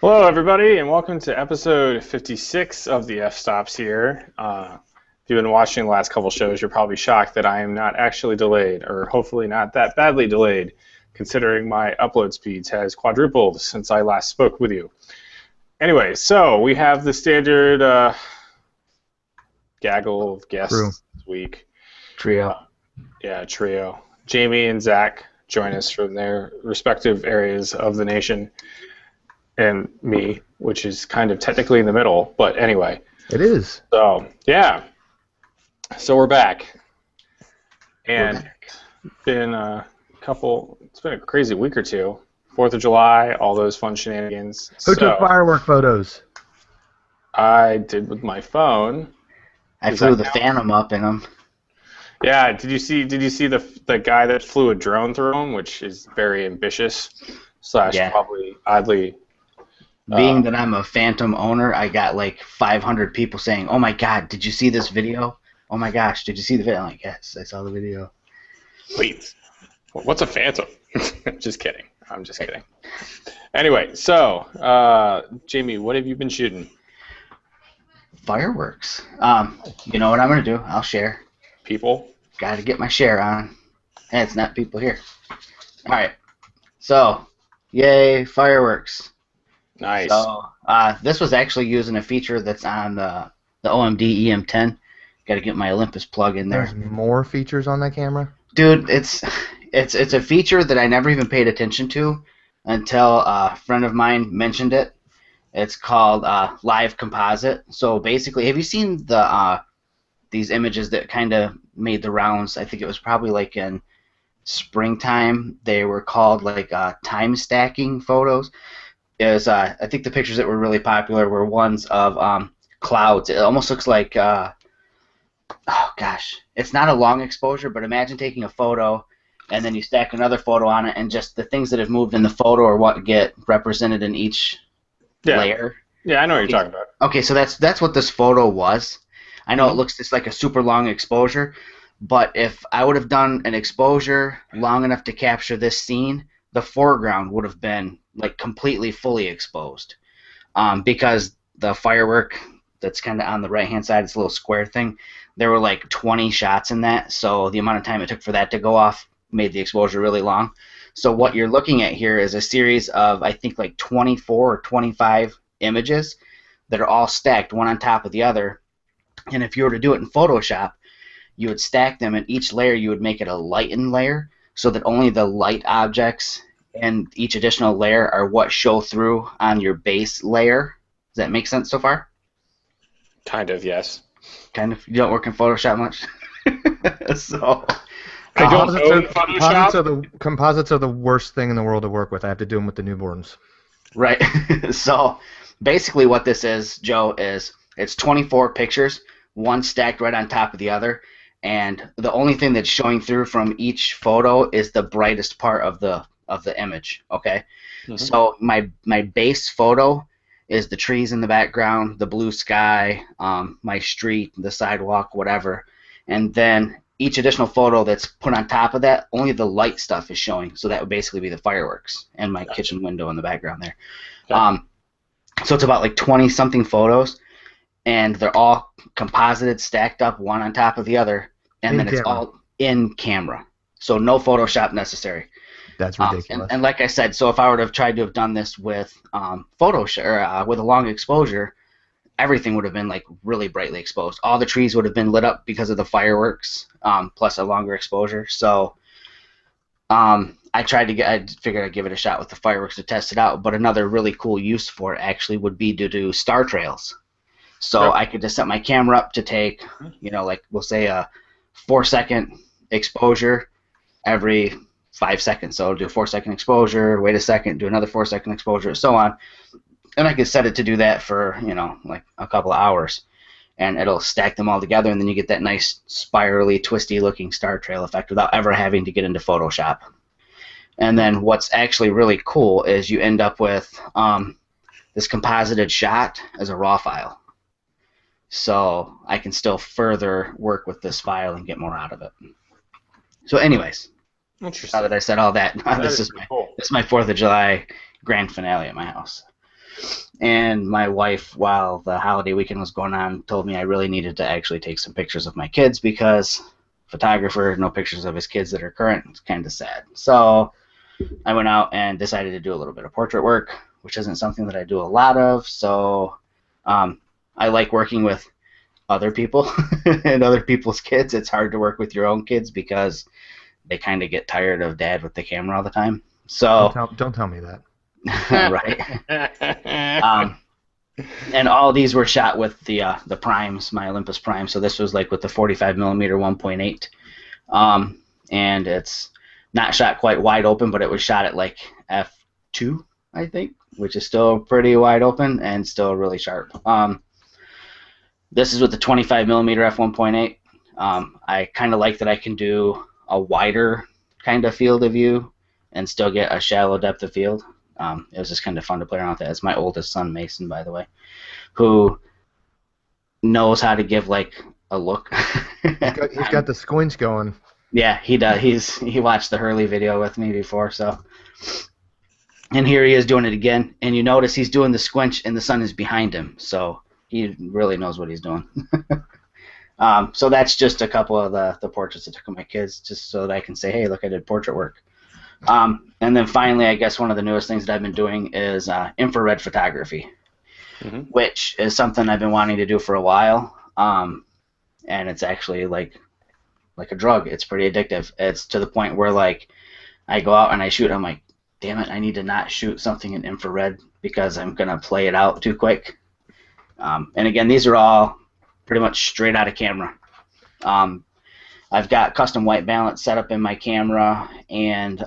Hello, everybody, and welcome to episode 56 of the F-Stops here. If you've been watching the last couple shows, you're probably shocked that I am not actually delayed, or hopefully not that badly delayed, considering my upload speeds has quadrupled since I last spoke with you. Anyway, so we have the standard gaggle of True. guests this week. Trio. Yeah, trio. Jamie and Zach join us from their respective areas of the nation. And me, which is kind of technically in the middle, but anyway. It is. So, yeah. So we're back. And it's been a crazy week or two. 4th of July, all those fun shenanigans. Who took firework photos? I did with my phone. I flew the Phantom up in them. Yeah, did you see the guy that flew a drone through him, which is very ambitious / probably oddly. Being that I'm a Phantom owner, I got like 500 people saying, "Oh my God, did you see this video? Oh my gosh, did you see the video?" I'm like, "Yes, I saw the video." Wait, what's a Phantom? Just kidding. I'm just kidding. Anyway, so Jamie, what have you been shooting? Fireworks. You know what I'm gonna do? I'll share. People? Got to get my share on. Hey, it's not people here. All right. So, yay, fireworks. Nice. So, this was actually using a feature that's on the OMD EM10. Got to get my Olympus plug in there. There's more features on that camera? Dude, it's a feature that I never even paid attention to until a friend of mine mentioned it. It's called Live Composite. So basically, have you seen these images that kind of made the rounds? I think it was probably like in springtime. They were called like time stacking photos. I think the pictures that were really popular were ones of clouds. It almost looks like, oh gosh, it's not a long exposure, but imagine taking a photo and then you stack another photo on it, and just the things that have moved in the photo are what get represented in each layer. Yeah, I know what you're talking about. Okay, so that's what this photo was. I know it looks just like a super long exposure, but if I would have done an exposure long enough to capture this scene, the foreground would have been like completely fully exposed, because the firework that's kind of on the right hand side, it's a little square thing, there were like 20 shots in that, so the amount of time it took for that to go off made the exposure really long. So what you're looking at here is a series of, I think, like 24 or 25 images that are all stacked one on top of the other, and if you were to do it in Photoshop, you would stack them, and each layer you would make it a lighten layer so that only the light objects and each additional layer are what show through on your base layer. Does that make sense so far? Kind of, yes. Kind of. You don't work in Photoshop much? So, composites are the worst thing in the world to work with. I have to do them with the newborns. Right. So basically what this is, Joe, is it's 24 pictures, one stacked right on top of the other, and the only thing that's showing through from each photo is the brightest part of the image. Okay. Mm-hmm. So my base photo is the trees in the background, the blue sky, my street, the sidewalk, whatever, and then each additional photo that's put on top of that, only the light stuff is showing. So that would basically be the fireworks and my kitchen window in the background there. Okay. So it's about like 20-something photos, and they're all composited, stacked up one on top of the other, and then it's all in camera. So no Photoshop necessary. That's ridiculous. And like I said, so if I would have tried to have done this with Photoshop, or with a long exposure, everything would have been like really brightly exposed. All the trees would have been lit up because of the fireworks, plus a longer exposure. So I figured I'd give it a shot with the fireworks to test it out. But another really cool use for it actually would be to do star trails. So I could just set my camera up to take, like we'll say a 4-second exposure every 5 seconds. So I'll do a 4-second exposure, wait a second, do another 4-second exposure, so on. And I could set it to do that for, like a couple of hours. And it'll stack them all together, and then you get that nice spirally, twisty-looking star trail effect without ever having to get into Photoshop. And then what's actually really cool is you end up with this composited shot as a raw file. So I can still further work with this file and get more out of it. So anyways, Interesting. Now that I said all that, That this is is pretty cool. 4th of July grand finale at my house. And my wife, while the holiday weekend was going on, told me I really needed to actually take some pictures of my kids because photographer, no pictures of his kids that are current. It's kind of sad. So I went out and decided to do a little bit of portrait work, which isn't something that I do a lot of. So I like working with other people and other people's kids. It's hard to work with your own kids because they kind of get tired of dad with the camera all the time. So Don't tell me that. right. And all these were shot with the primes, my Olympus Prime. So this was like with the 45 millimeter 1.8, and it's not shot quite wide open, but it was shot at like f2, I think, which is still pretty wide open and still really sharp. This is with the 25 millimeter f1.8. I kind of like that I can do a wider kind of field of view and still get a shallow depth of field. It was just kind of fun to play around with that. It's my oldest son, Mason, by the way, who knows how to give like a look. He's got the squinch going. Yeah, he does. He watched the Hurley video with me before, so. And here he is doing it again. And you notice he's doing the squinch and the sun is behind him, so he really knows what he's doing. So that's just a couple of the portraits I took of my kids, just so that I can say, hey, look, I did portrait work. And then finally, I guess one of the newest things that I've been doing is infrared photography, which is something I've been wanting to do for a while. And it's actually like a drug. It's pretty addictive. It's to the point where like I go out and I shoot. I'm like, damn it, I need to not shoot something in infrared because I'm gonna play it out too quick. And again, these are all pretty much straight out of camera. I've got custom white balance set up in my camera, and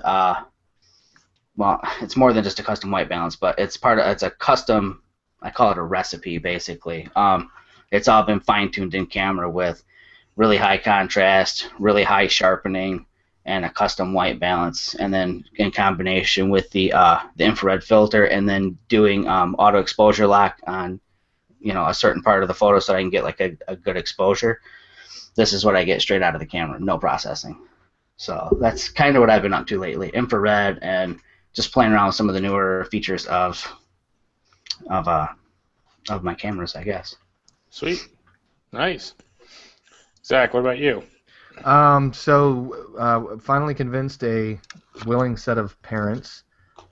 well, it's more than just a custom white balance, but it's a custom. I call it a recipe, basically. It's all been fine-tuned in camera with really high contrast, really high sharpening, and a custom white balance, and then in combination with the infrared filter, and then doing auto exposure lock on a certain part of the photo so I can get like a good exposure. This is what I get straight out of the camera, no processing. So that's kind of what I've been up to lately, infrared, and just playing around with some of the newer features of my cameras, I guess. Sweet. Nice. Zach, what about you? So finally convinced a willing set of parents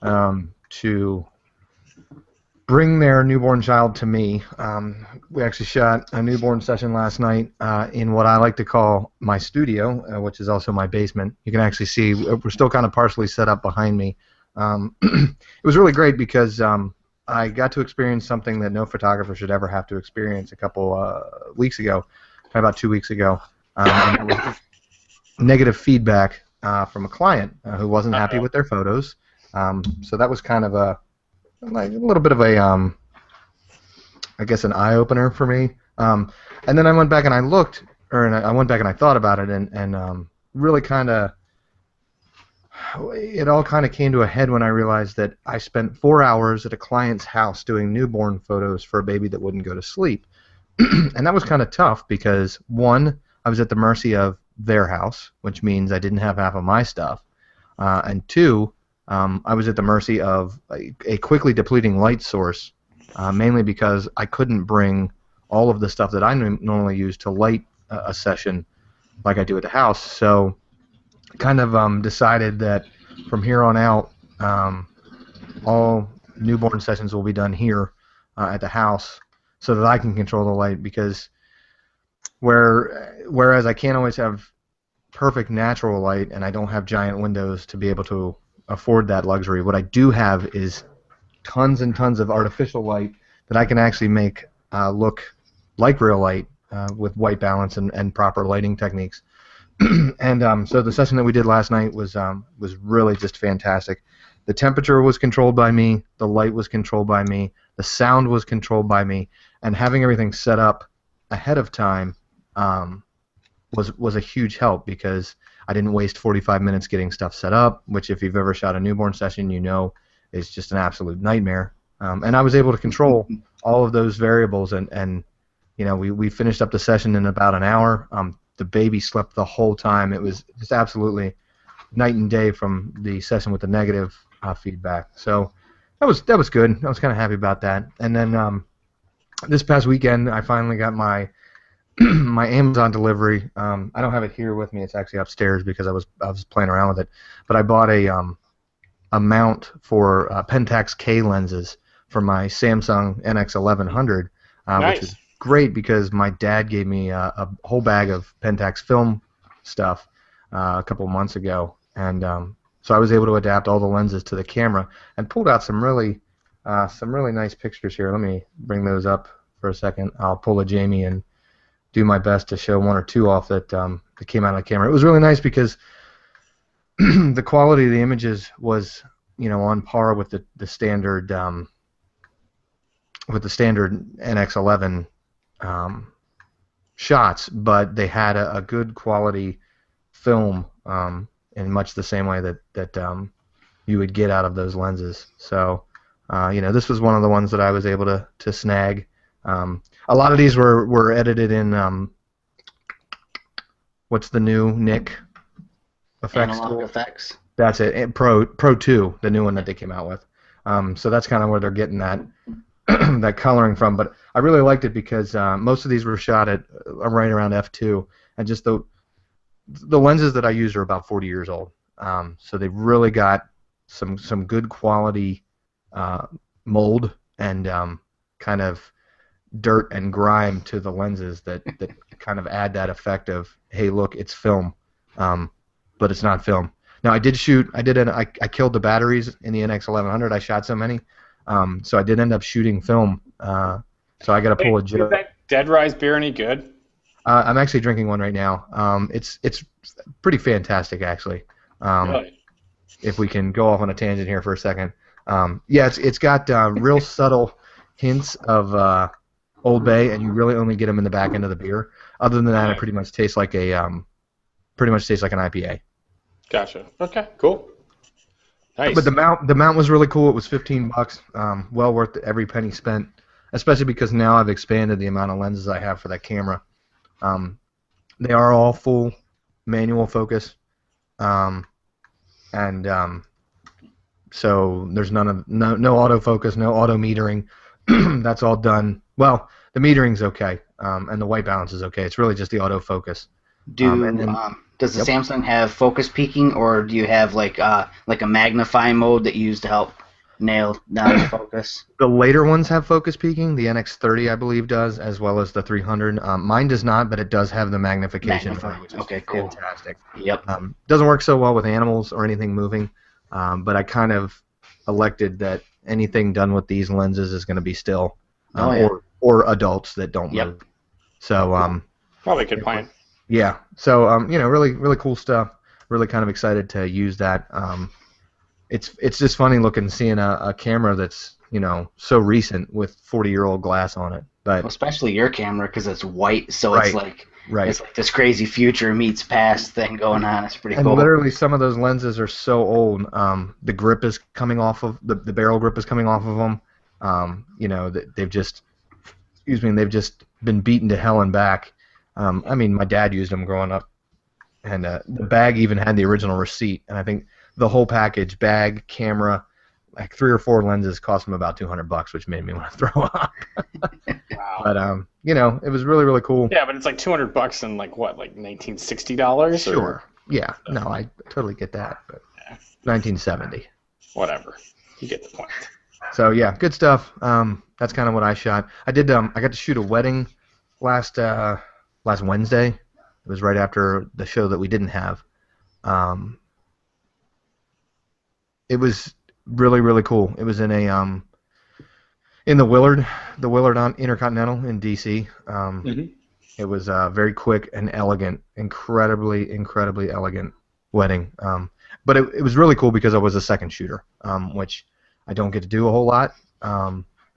to bring their newborn child to me. We actually shot a newborn session last night in what I like to call my studio, which is also my basement. You can actually see we're still kind of partially set up behind me. It was really great because I got to experience something that no photographer should ever have to experience a couple weeks ago, about 2 weeks ago. And it was just negative feedback from a client who wasn't happy with their photos. So that was kind of a little bit of a, I guess, an eye-opener for me. And then I went back and I looked, I went back and I thought about it, and really kind of, it all kind of came to a head when I realized that I spent 4 hours at a client's house doing newborn photos for a baby that wouldn't go to sleep. And that was kind of tough because, one, I was at the mercy of their house, which means I didn't have half of my stuff. And two, I was at the mercy of a quickly depleting light source, mainly because I couldn't bring all of the stuff that I normally use to light a session like I do at the house. So kind of decided that from here on out, all newborn sessions will be done here at the house so that I can control the light, because whereas I can't always have perfect natural light and I don't have giant windows to be able to afford that luxury, what I do have is tons and tons of artificial light that I can actually make look like real light with white balance and proper lighting techniques. And so the session that we did last night was really just fantastic. The temperature was controlled by me, the light was controlled by me, the sound was controlled by me, and having everything set up ahead of time was a huge help, because I didn't waste 45 minutes getting stuff set up, which if you've ever shot a newborn session, you know is just an absolute nightmare. And I was able to control all of those variables, and you know, we finished up the session in about an hour. The baby slept the whole time. It was just absolutely night and day from the session with the negative feedback. So that was good. I was kind of happy about that. And then this past weekend, I finally got my my Amazon delivery. I don't have it here with me. It's actually upstairs because I was playing around with it. But I bought a mount for Pentax K lenses for my Samsung NX1100, Nice. which is great because my dad gave me a whole bag of Pentax film stuff a couple of months ago, and so I was able to adapt all the lenses to the camera and pulled out some really nice pictures here. Let me bring those up for a second. I'll pull a Jamie and do my best to show one or two off that came out of the camera. It was really nice because the quality of the images was, on par with the standard NX11 shots, but they had a good quality film in much the same way that you would get out of those lenses. So, this was one of the ones that I was able to snag. A lot of these were edited in what's the new Nick effects Analog tool? effects. That's it. And Pro 2, the new one that they came out with. So that's kind of where they're getting that that coloring from. But I really liked it because most of these were shot at right around f2, and just the lenses that I use are about 40 years old. So they've really got some good quality mold and kind of dirt and grime to the lenses that kind of add that effect of, hey, look, it's film, but it's not film. Now I killed the batteries in the NX1100. I shot so many, so I did end up shooting film. So I got to pull a joke. Is that Dead Rise beer any good? I'm actually drinking one right now. It's pretty fantastic, actually. Really? If we can go off on a tangent here for a second. Yeah, it's got real subtle hints of Old Bay, and you really only get them in the back end of the beer. Other than that, it pretty much tastes like an IPA. Gotcha. Okay, cool. Nice. But the mount was really cool. It was $15. Well worth every penny spent, especially because now I've expanded the amount of lenses I have for that camera. They are all full manual focus, and so there's no autofocus, no auto metering. That's all done. Well, the metering's okay, and the white balance is okay. It's really just the autofocus. Does the Samsung have focus peaking, or do you have like a magnifying mode that you use to help nail down the focus? The later ones have focus peaking. The NX30, I believe, does, as well as the 300. Mine does not, but it does have the magnification, which is cool. Fantastic. Yep. Doesn't work so well with animals or anything moving, but I kind of elected that anything done with these lenses is going to be still, or adults that don't move. So probably a good plan. Yeah. So really really cool stuff. Really kind of excited to use that. It's just funny seeing a camera that's so recent with 40-year-old glass on it. But especially your camera because it's white, so right, it's like right. It's like this crazy future meets past thing going on. It's pretty cool. And literally, some of those lenses are so old. The grip is coming off of the barrel grip is coming off of them. They've just been beaten to hell and back. I mean, my dad used them growing up, and the bag even had the original receipt. And I think the whole package, bag, camera, like 3 or 4 lenses, cost him about $200, which made me want to throw up. Wow. But it was really really cool. Yeah, but it's like $200 in like $1960? Sure. Yeah. No, I totally get that. But 1970. Whatever. You get the point. So yeah, good stuff. That's kind of what I shot. I did. I got to shoot a wedding last Wednesday. It was right after the show that we didn't have. It was really really cool. It was in the Willard Intercontinental in DC. It was very quick and elegant, incredibly elegant wedding. But it was really cool because I was a second shooter, which I don't get to do a whole lot.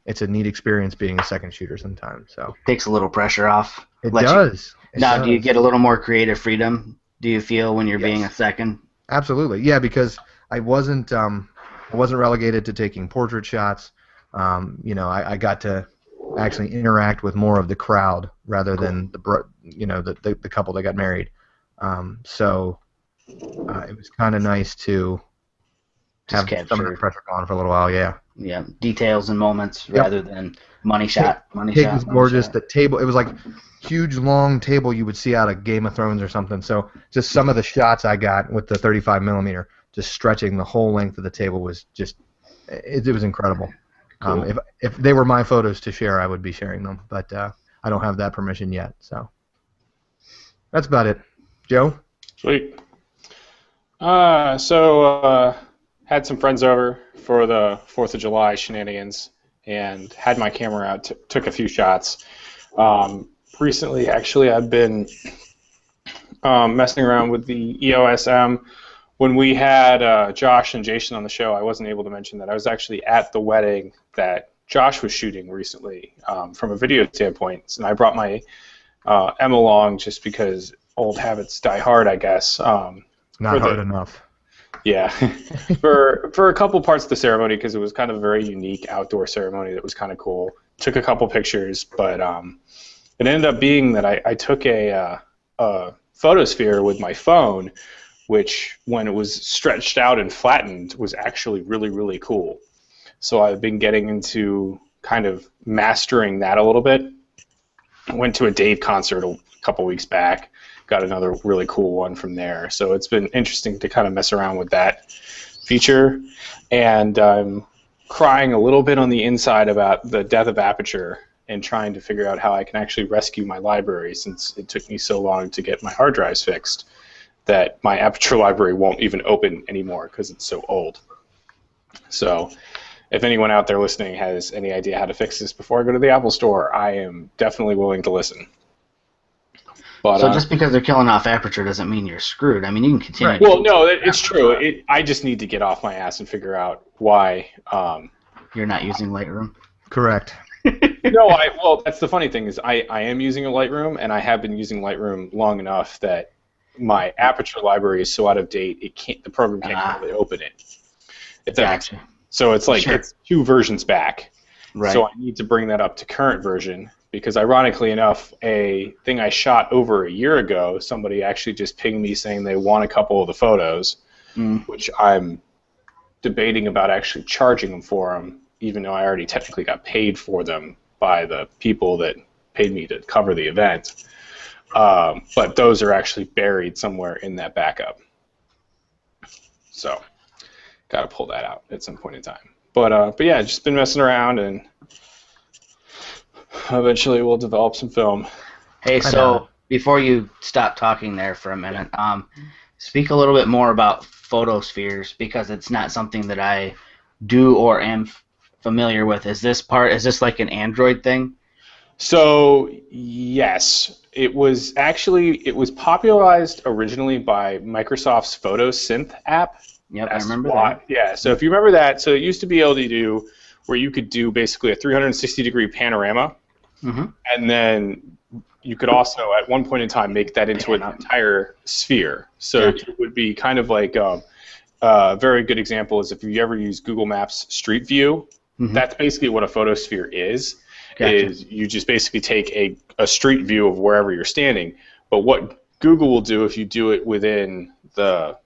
It's a neat experience being a second shooter sometimes. So takes a little pressure off. It does. Do you get a little more creative freedom? Do you feel when you're being a second? Absolutely, yeah. Because I wasn't relegated to taking portrait shots. I got to actually interact with more of the crowd rather than the couple that got married. So it was kind of nice to Just have some of the capture, pressure gone for a little while. Yeah. yeah, details and moments Yep. rather than money shot, money Cake was shot, money gorgeous. shot. The table, it was like huge, long table you would see out of Game of Thrones or something. So just some of the shots I got with the 35 millimeter, just stretching the whole length of the table was just, it was incredible. Cool. If they were my photos to share, I would be sharing them, but I don't have that permission yet. So that's about it. Joe? Sweet. Had some friends over for the 4th of July shenanigans and had my camera out, took a few shots. Recently, actually, I've been messing around with the EOS M. When we had Josh and Jason on the show, I wasn't able to mention that I was actually at the wedding that Josh was shooting recently from a video standpoint, and I brought my M along just because old habits die hard, I guess. Not hard enough. Yeah, for a couple parts of the ceremony because it was kind of a very unique outdoor ceremony that was kind of cool. Took a couple pictures, but it ended up being that I took a photosphere with my phone, which when it was stretched out and flattened was actually really, really cool. So I've been getting into kind of mastering that a little bit. I went to a Dave concert a couple weeks back. Got another really cool one from there. So it's been interesting to kind of mess around with that feature. And I'm crying a little bit on the inside about the death of Aperture and trying to figure out how I can actually rescue my library since it took me so long to get my hard drives fixed that my Aperture library won't even open anymore because it's so old. So if anyone out there listening has any idea how to fix this before I go to the Apple Store, I am definitely willing to listen. But, So just because they're killing off Aperture doesn't mean you're screwed. I mean, you can continue. Right. Well, no, it's true. I just need to get off my ass and figure out why. You're not using Lightroom. Correct. No, well, that's the funny thing is I am using a Lightroom, and I have been using Lightroom long enough that my Aperture library is so out of date the program can't really open it. If that makes sense. So it's like it's 2 versions back. Right. So I need to bring that up to current version. Because ironically enough, a thing I shot over a year ago, somebody actually just pinged me saying they want a couple of the photos, which I'm debating about actually charging them for them, even though I already technically got paid for them by the people that paid me to cover the event. But those are actually buried somewhere in that backup. So, got to pull that out at some point in time. But yeah, just been messing around and eventually we'll develop some film. Hey, so before you stop talking there for a minute, speak a little bit more about photospheres because it's not something that I do or am familiar with. Is this like an Android thing? So yes, it was popularized originally by Microsoft's PhotoSynth app. Yep, I remember that. Yeah, so if you remember that, so it used to be able to do where you could do basically a 360-degree panorama. And then you could also, at one point in time, make that into an entire sphere. So it would be kind of like a very good example is if you ever use Google Maps Street View, that's basically what a photosphere is. Is you just basically take a street view of wherever you're standing. But what Google will do if you do it within the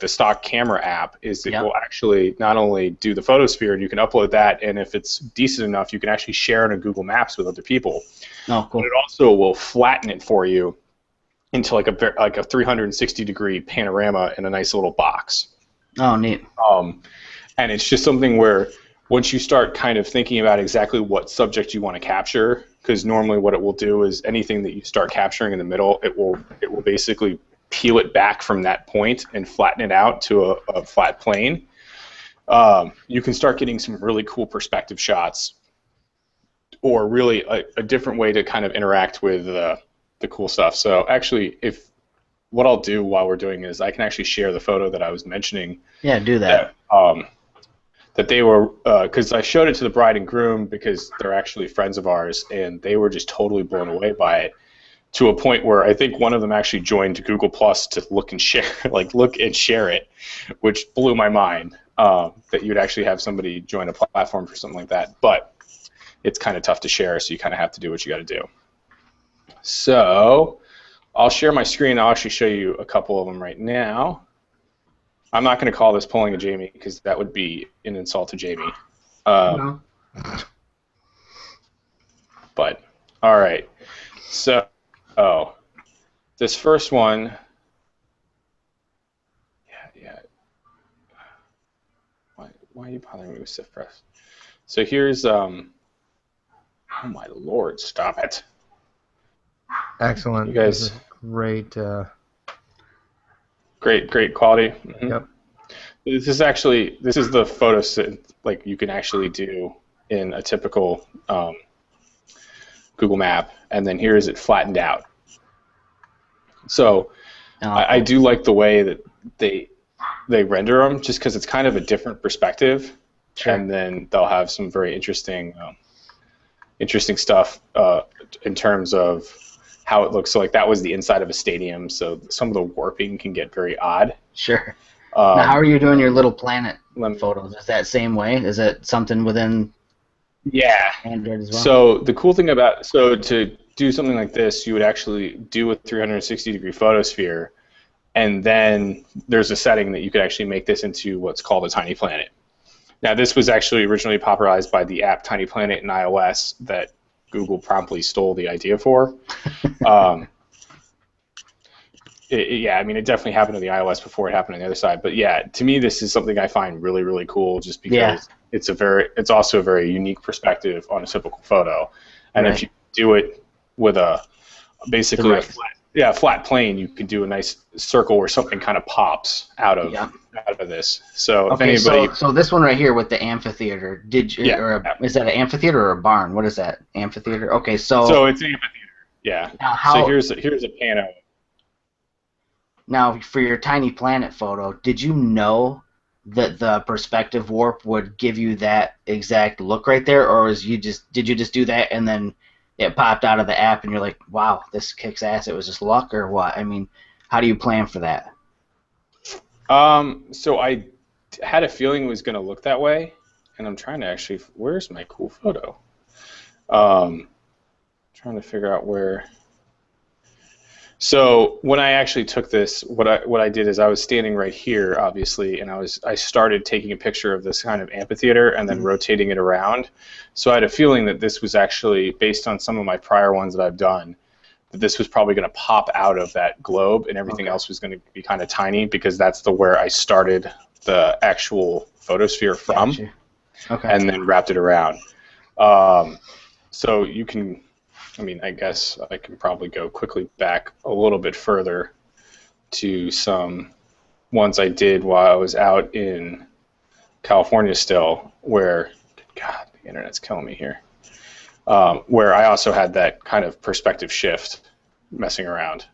stock camera app is it will actually not only do the photosphere and you can upload that, and if it's decent enough, you can actually share it on Google Maps with other people. Oh, cool. But it also will flatten it for you into like a 360-degree panorama in a nice little box. Oh, neat. And it's just something where once you start kind of thinking about exactly what subject you want to capture, because normally what it will do is anything that you start capturing in the middle, it will basically peel it back from that point and flatten it out to a flat plane. You can start getting some really cool perspective shots, or really a different way to kind of interact with the cool stuff. So actually, what I'll do while we're doing is I can actually share the photo that I was mentioning. Yeah, do that. That they were, because I showed it to the bride and groom because they're actually friends of ours, and they were just totally blown away by it. To a point where I think one of them actually joined Google Plus to look and share it, which blew my mind that you'd actually have somebody join a platform for something like that. But it's kind of tough to share, so you kind of have to do what you got to do. So I'll share my screen. I'll actually show you a couple of them right now. I'm not going to call this pulling a Jamie because that would be an insult to Jamie. No. But all right. So, this first one. Yeah. Why are you bothering me with stiff press? So here's oh my lord, stop it. Excellent. You guys, this is great. great quality. Mm-hmm. Yep. This is the photo like you can actually do in a typical Google map, and then here is it flattened out. So I do like the way that they render them, just because it's kind of a different perspective, Sure. and then they'll have some very interesting stuff in terms of how it looks. So like that was the inside of a stadium, so some of the warping can get very odd. Sure. Now, how are you doing your little planet photos? Is that same way? Is it something within Android as well? So the cool thing to do something like this, you would actually do a 360-degree photosphere, and then there's a setting that you could actually make this into what's called a tiny planet. Now, this was actually originally popularized by the app Tiny Planet in iOS that Google promptly stole the idea for. I mean, it definitely happened on the iOS before it happened on the other side. But yeah, to me, this is something I find really, really cool, just because it's also a very unique perspective on a typical photo. And if you do it with basically a flat plane, you can do a nice circle where something kind of pops out of this. So if anybody, so this one right here with the amphitheater, is that an amphitheater or a barn? What is that? Amphitheater. Okay, so it's an amphitheater. Yeah. Now so here's a pano. Now, for your tiny planet photo, did you know that the perspective warp would give you that exact look right there, or did you just do that and then it popped out of the app and you're like, wow, this kicks ass? It was just luck, or what? I mean, how do you plan for that? So I had a feeling it was going to look that way, and I'm trying to actually. Where's my cool photo? Trying to figure out where. So when I actually took this, what I did is I was standing right here, obviously, and I started taking a picture of this kind of amphitheater and then rotating it around. So I had a feeling that this was actually, based on some of my prior ones that I've done, that this was probably going to pop out of that globe, and everything else was going to be kind of tiny, because that's where I started the actual photosphere from, and then wrapped it around. So you can. I mean, I guess I can probably go quickly back a little bit further to some ones I did while I was out in California still, where, God, the internet's killing me here, where I also had that kind of perspective shift messing around.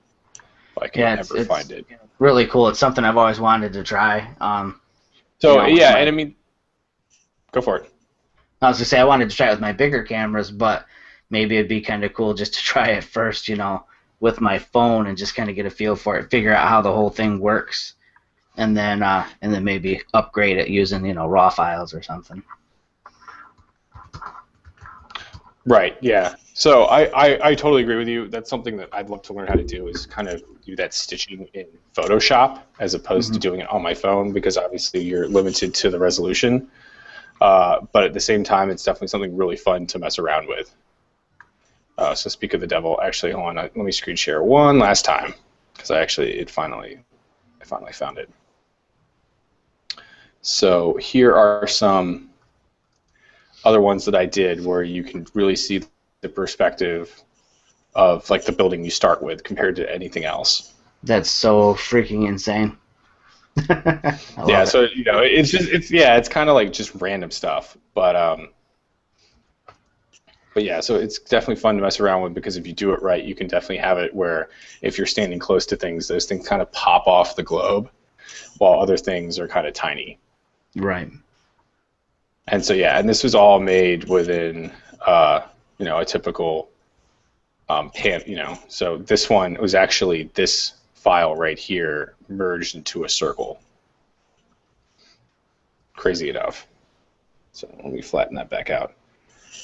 But I can never find it. Really cool. It's something I've always wanted to try. And I mean, go for it. I was going to say I wanted to try it with my bigger cameras, but maybe it'd be kind of cool just to try it first, with my phone, and just kind of get a feel for it, figure out how the whole thing works, and then maybe upgrade it using raw files or something. Right. Yeah. So I totally agree with you. That's something that I'd love to learn how to do, is kind of do that stitching in Photoshop as opposed to doing it on my phone, because obviously you're limited to the resolution. But at the same time, it's definitely something really fun to mess around with. So speak of the devil, actually, hold on, let me screen share one last time, because I finally found it. So here are some other ones that I did where you can really see the perspective of like the building you start with compared to anything else. That's so freaking insane. Yeah, so it's kind of like just random stuff, but yeah, so it's definitely fun to mess around with, because if you do it right, you can definitely have it where if you're standing close to things, those things kind of pop off the globe, while other things are kind of tiny. Right. And so and this was all made within a typical So this one was actually this file right here merged into a circle. Crazy enough. So let me flatten that back out.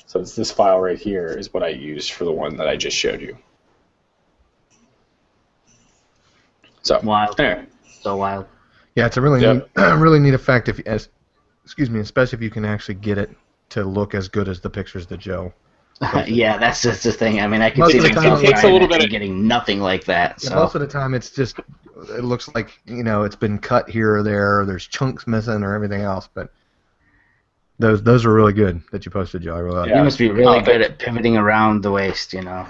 So it's this file right here is what I used for the one that I just showed you. So Wild. anyway, So wild. Yeah, it's a really Yep. neat, really neat effect. Especially if you can actually get it to look as good as the pictures that Joe posted. Yeah, that's just the thing. I mean, I can Most see of the myself time- It takes a trying little it bit and of- getting nothing like that. Yeah, So most of the time, it looks like it's been cut here or there. Or there's chunks missing or everything else. But those were really good that you posted, Joe. I really like you must be really Oh, good at pivoting around the waist, you know.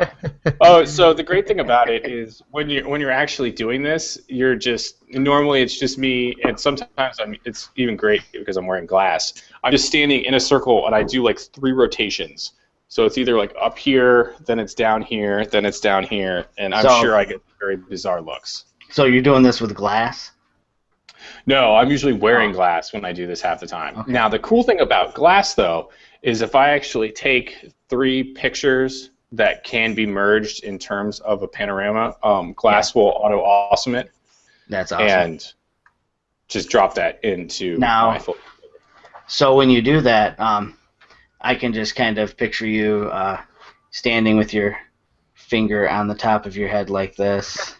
Oh, so the great thing about it is when you're actually doing this, you're just normally it's just me, and sometimes it's even great because I'm wearing glass. I'm just standing in a circle and I do like 3 rotations. So it's either like up here, then it's down here, then it's down here, and I'm So- sure I get very bizarre looks. So you're doing this with glass? No, I'm usually wearing glass when I do this half the time. Okay. Now, the cool thing about glass, though, is if I actually take 3 pictures that can be merged in terms of a panorama, glass will auto-awesome it That's awesome. and just drop that into Now- my photo. So when you do that, I can just kind of picture you standing with your finger on the top of your head like this.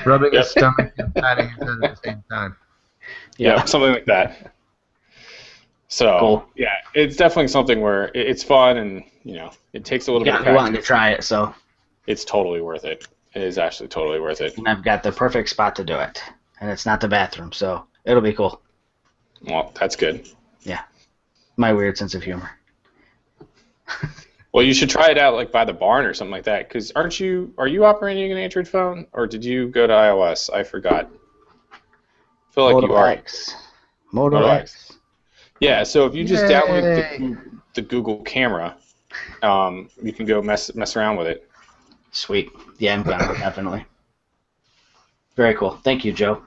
rubbing Yep. his stomach and patting his head at the same time. Yeah, something like that. So, Cool. yeah, it's definitely something where it's fun and, it takes a little bit Got of me wanting to practice. try it, so It's totally worth it. It is actually totally worth it. and I've got the perfect spot to do it, and it's not the bathroom, so it'll be cool. Well, that's good. My weird sense of humor. Well, you should try it out like by the barn or something like that. Because are you operating an Android phone or did you go to iOS? I forgot. I feel like Moto you are. X. Moto Moto X. Yeah. So if you just Yay. download the Google camera, you can go mess around with it. Sweet. Yeah, I'm gonna definitely. Very cool. Thank you, Joe.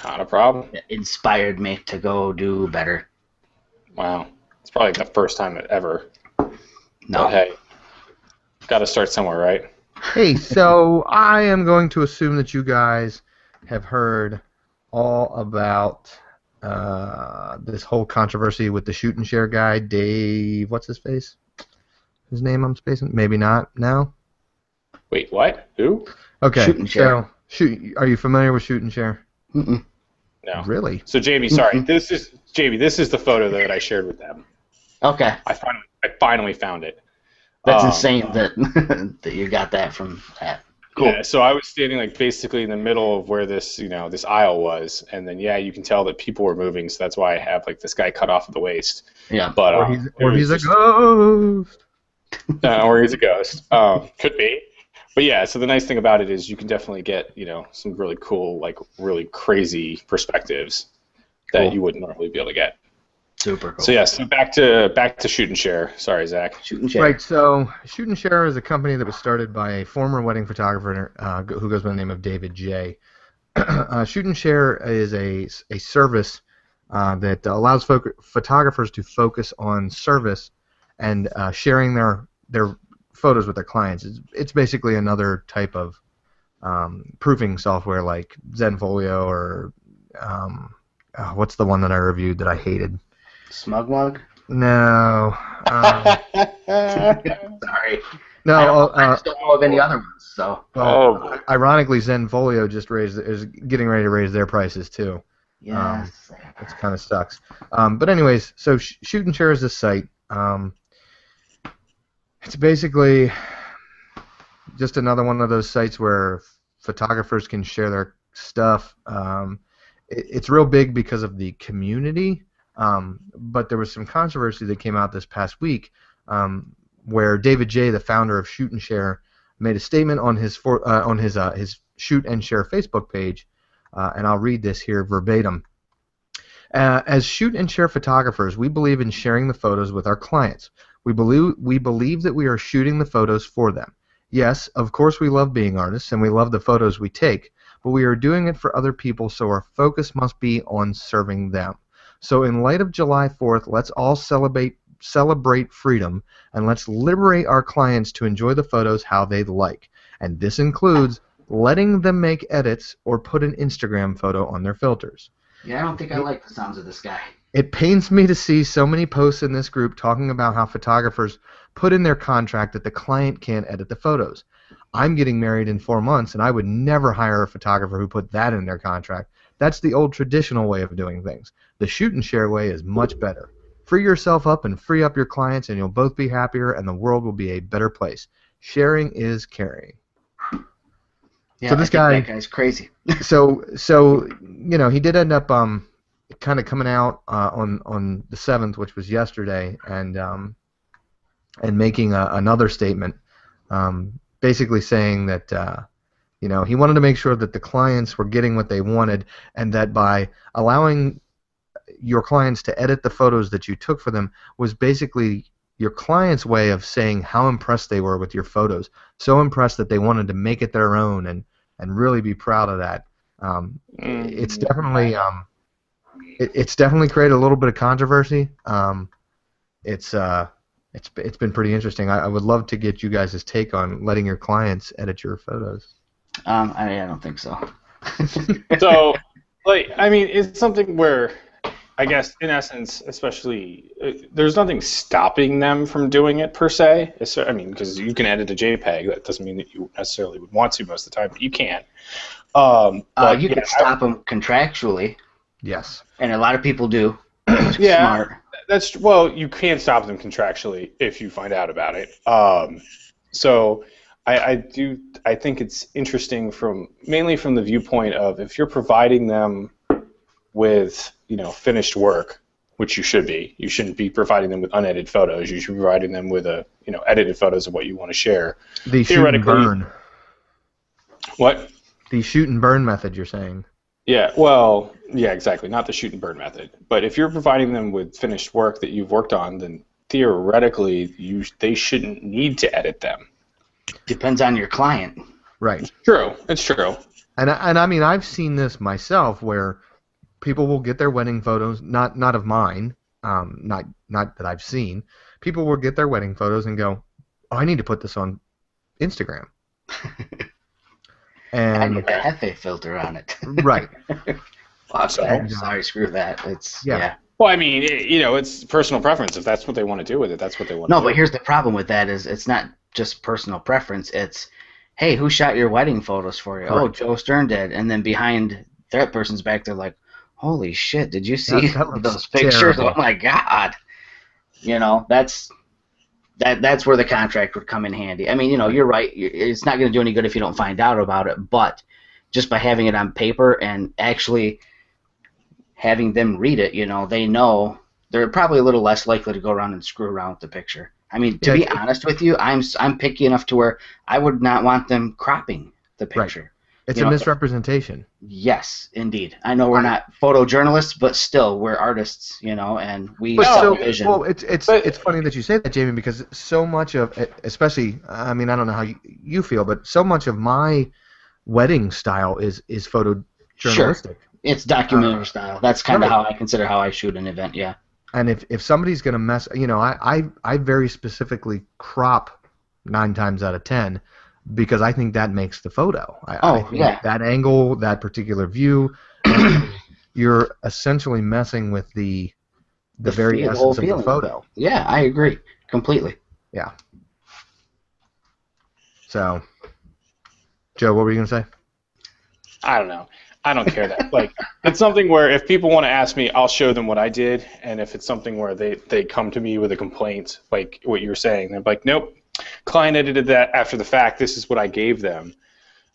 Not a problem. It inspired me to go do better. Wow. It's probably the first time ever. No. But hey, got to start somewhere, right? Hey, so I am going to assume that you guys have heard all about this whole controversy with the shoot and share guy, Dave. What's his face? His name I'm spacing? Maybe not now. Wait, what? Who? Okay. Shoot and share. So, are you familiar with shoot and share? Mm-mm. No. Really? So Jamie, sorry. This is the photo that I shared with them. Okay. I finally found it. That's insane that that you got that from that. Cool. Yeah, so I was standing like basically in the middle of where this this aisle was, and then you can tell that people were moving, so that's why I have like this guy cut off at the waist. Yeah. But Or he's a ghost. or he's a ghost. Could be. But yeah, so the nice thing about it is you can definitely get some really cool, like really crazy perspectives that Cool. you wouldn't normally be able to get. Super cool. So yeah, so back to shoot and share. Sorry, Zach. Shoot and share. Right, so Shoot and Share is a company that was started by a former wedding photographer who goes by the name of David J. Shoot and Share is a service that allows photographers to focus on service and sharing their photos with their clients. It's basically another type of proofing software like Zenfolio or what's the one that I reviewed that I hated? Smugmug? No. Sorry. No. I just don't know of any other ones, so. Well, ironically, Zenfolio just is getting ready to raise their prices too. Yes. It kind of sucks. But anyways, so Shoot and Share is this site. It's basically just another one of those sites where photographers can share their stuff. It's real big because of the community. But there was some controversy that came out this past week where David J., the founder of Shoot and Share, made a statement on his Shoot and Share Facebook page, and I'll read this here verbatim. As Shoot and Share photographers, we believe in sharing the photos with our clients. We believe that we are shooting the photos for them. Yes, of course we love being artists and we love the photos we take, but we are doing it for other people, so our focus must be on serving them. So in light of July 4th, let's all celebrate freedom, and let's liberate our clients to enjoy the photos how they like. And this includes letting them make edits or put an Instagram photo on their filters. Yeah, I don't think I like the sounds of this guy. It pains me to see so many posts in this group talking about how photographers put in their contract that the client can't edit the photos. I'm getting married in 4 months, and I would never hire a photographer who put that in their contract. That's the old traditional way of doing things. The shoot and share way is much better. Free yourself up and free up your clients, and you'll both be happier, and the world will be a better place. Sharing is caring. Yeah, So this that guy's crazy. so he did end up kind of coming out on the 7th, which was yesterday, and making another statement, basically saying that he wanted to make sure that the clients were getting what they wanted, and that by allowing your clients to edit the photos that you took for them was basically your client's way of saying how impressed they were with your photos. So impressed that they wanted to make it their own and really be proud of that. It's definitely it's definitely created a little bit of controversy. It's been pretty interesting. I would love to get you guys' take on letting your clients edit your photos. I don't think so. So, it's something where, I guess, in essence, especially, there's nothing stopping them from doing it per se. Because you can edit a JPEG. That doesn't mean that you necessarily would want to most of the time, but you can. But you can stop them contractually. Yes. And a lot of people do. Yeah. Smart. You can stop them contractually if you find out about it. So I think it's interesting mainly from the viewpoint of if you're providing them with finished work, which you should be. You shouldn't be providing them with unedited photos. You should be providing them with edited photos of what you want to share. The shoot and burn. What? The shoot and burn method, you're saying? Yeah, exactly. Not the shoot and burn method. But if you're providing them with finished work that you've worked on, then theoretically they shouldn't need to edit them. Depends on your client. Right. It's true. And I've seen this myself where people will get their wedding photos, not of mine, not that I've seen. People will get their wedding photos and go, "Oh, I need to put this on Instagram." And I need a Hefe filter on it. Right. Sorry, screw that. Yeah. Well, it's personal preference. If that's what they want to do with it, that's what they want to do. No, but here's the problem with that is it's not just personal preference. It's, hey, who shot your wedding photos for you? Correct. Oh, Joe Sterne did. And then behind that person's back, they're like, holy shit, did you see those pictures? Terrible. Oh, my God. That's where the contract would come in handy. You're right. It's not going to do any good if you don't find out about it, but just by having it on paper and actually having them read it, they know they're probably a little less likely to go around and screw around with the picture. To be honest with you, I'm picky enough to where I would not want them cropping the picture. Right. It's a misrepresentation. Yes, indeed. I know we're not photojournalists, but still, we're artists, and we sell vision. Well, it's funny that you say that, Jamie, because so much of, especially, I don't know how you feel, but so much of my wedding style is photojournalistic. Sure. It's documentary style. That's kind of how I consider how I shoot an event, yeah. And if somebody's going to mess, I very specifically crop 9 times out of 10 because I think that makes the photo. I think that angle, that particular view, you're essentially messing with the very essence of the photo. Yeah, I agree completely. Yeah. So, Joe, what were you going to say? I don't know. I don't care that. It's something where if people want to ask me, I'll show them what I did. And if it's something where they come to me with a complaint, like what you were saying, they're like, nope, client edited that after the fact. This is what I gave them,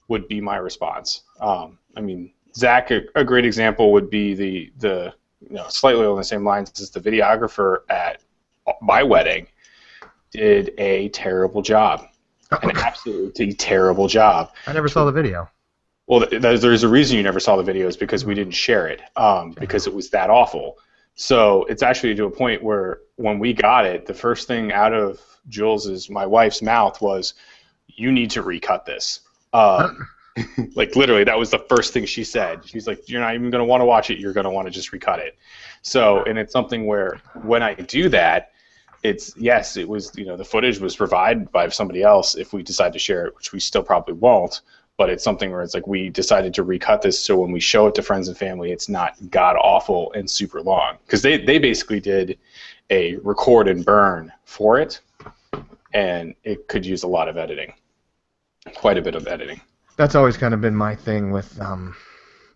would be my response. Zach, a great example would be the slightly along the same lines as the videographer at my wedding did a terrible job. An absolutely terrible job. I never saw the video. Well, there's a reason you never saw the videos because we didn't share it because it was that awful. So it's actually to a point where when we got it, the first thing out of my wife's mouth was, "You need to recut this." Literally, that was the first thing she said. She's like, "You're not even going to want to watch it. You're going to want to just recut it." So, and it's something where when I do that, it was the footage was provided by somebody else if we decide to share it, which we still probably won't. but it's something where it's like we decided to recut this so when we show it to friends and family, it's not god awful and super long, because they basically did a record and burn for it, and it could use a lot of editing, quite a bit of editing. That's always kind of been my thing with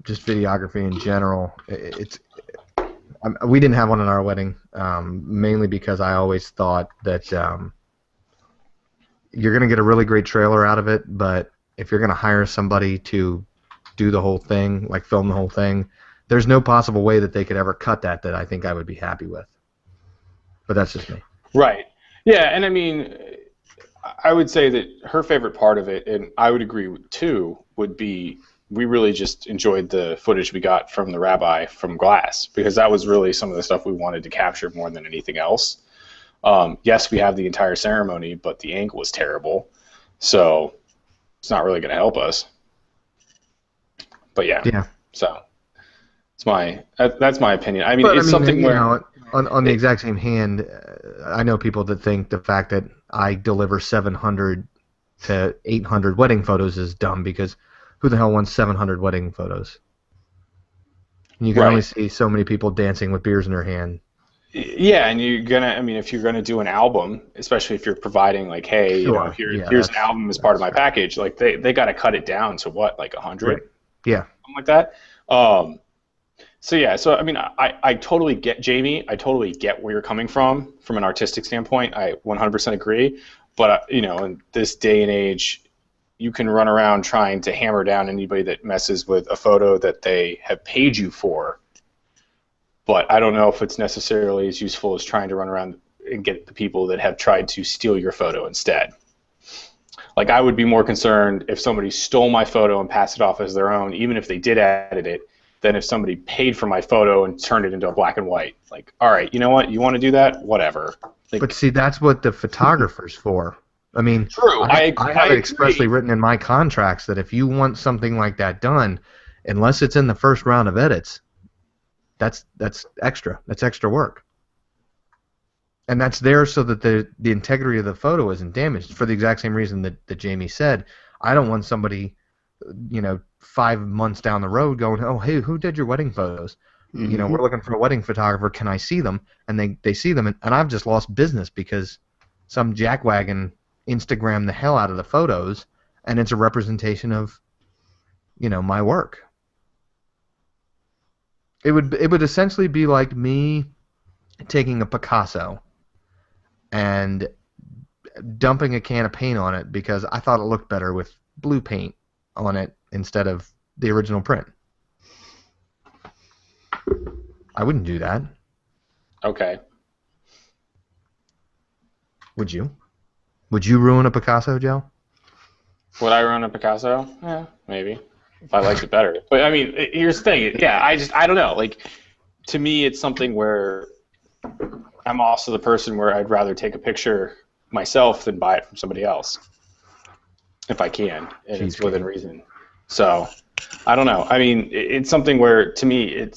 just videography in general. We didn't have one in our wedding, mainly because I always thought that you're going to get a really great trailer out of it, but if you're going to hire somebody to do the whole thing, like film the whole thing, there's no possible way that they could ever cut that I think I would be happy with. But that's just me. Right. Yeah, and I mean, I would say that her favorite part of it, and I would agree too, would be we really just enjoyed the footage we got from the rabbi from Glass, because that was really some of the stuff we wanted to capture more than anything else. Yes, we have the entire ceremony, but the angle was terrible, so it's not really going to help us. But yeah. So that's my opinion. I mean, it's something where on the exact same hand, I know people that think the fact that I deliver 700 to 800 wedding photos is dumb, because who the hell wants 700 wedding photos? You can only see so many people dancing with beers in their hand. Yeah, and if you're gonna do an album, especially if you're providing like, hey, here's an album as part of my package, like they got to cut it down to what, like 100? Right. Yeah. Something like that. So I mean, I totally get, Jamie, I totally get where you're coming from an artistic standpoint. I 100% agree. But in this day and age, you can run around trying to hammer down anybody that messes with a photo that they have paid you for. But I don't know if it's necessarily as useful as trying to run around and get the people that have tried to steal your photo instead. Like, I would be more concerned if somebody stole my photo and passed it off as their own, even if they did edit it, than if somebody paid for my photo and turned it into a black and white. Like, all right, you know what? You want to do that? Whatever. Like, but see, that's what the photographer's for. I mean, true. I have it expressly written in my contracts that if you want something like that done, unless it's in the first round of edits, that's extra. That's extra work. And that's there so that the integrity of the photo isn't damaged, for the exact same reason that Jamie said. I don't want somebody, 5 months down the road going, oh, hey, who did your wedding photos? Mm-hmm. We're looking for a wedding photographer. Can I see them? And they see them, and I've just lost business because some jackwagon Instagrammed the hell out of the photos, and it's a representation of, my work. It would essentially be like me taking a Picasso and dumping a can of paint on it because I thought it looked better with blue paint on it instead of the original print. I wouldn't do that. Okay. Would you? Would you ruin a Picasso, Joe? Would I ruin a Picasso? Yeah, maybe. If I liked it better. But I mean, here's the thing. Yeah, I don't know. Like, to me, it's something where I'm also the person where I'd rather take a picture myself than buy it from somebody else, if I can, and it's within reason. So, I don't know. I mean, it's something where, to me,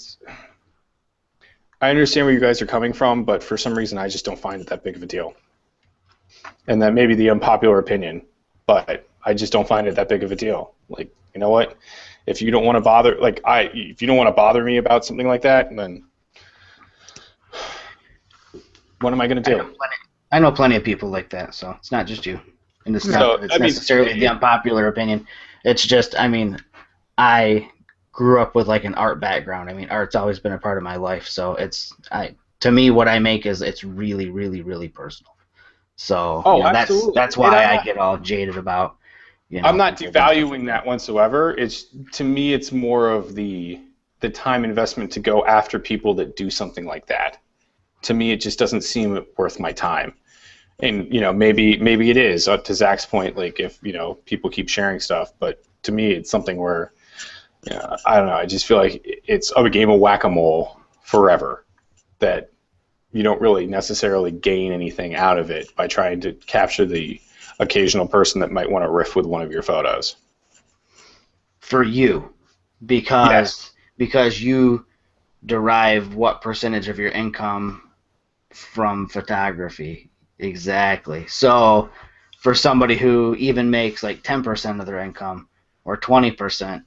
I understand where you guys are coming from, but for some reason, I just don't find it that big of a deal. And that may be the unpopular opinion, but I just don't find it that big of a deal. Like, you know what? If you don't want to bother, if you don't want to bother me about something like that, then what am I going to do? I know plenty of people like that, so it's not just you. And it's not necessarily the unpopular opinion. It's just, I grew up with like an art background. Art's always been a part of my life, so to me, what I make it's really, really, really personal. So that's why I get all jaded about. I'm not devaluing that whatsoever. To me, it's more of the time investment to go after people that do something like that. To me, it just doesn't seem worth my time. And maybe it is, to Zach's point. Like, if people keep sharing stuff, but to me, it's something where I don't know. I just feel like it's a game of whack-a-mole forever. That you don't really necessarily gain anything out of it by trying to capture the occasional person that might want to riff with one of your photos. For you, because you derive what percentage of your income from photography. Exactly. So for somebody who even makes like 10% of their income or 20%,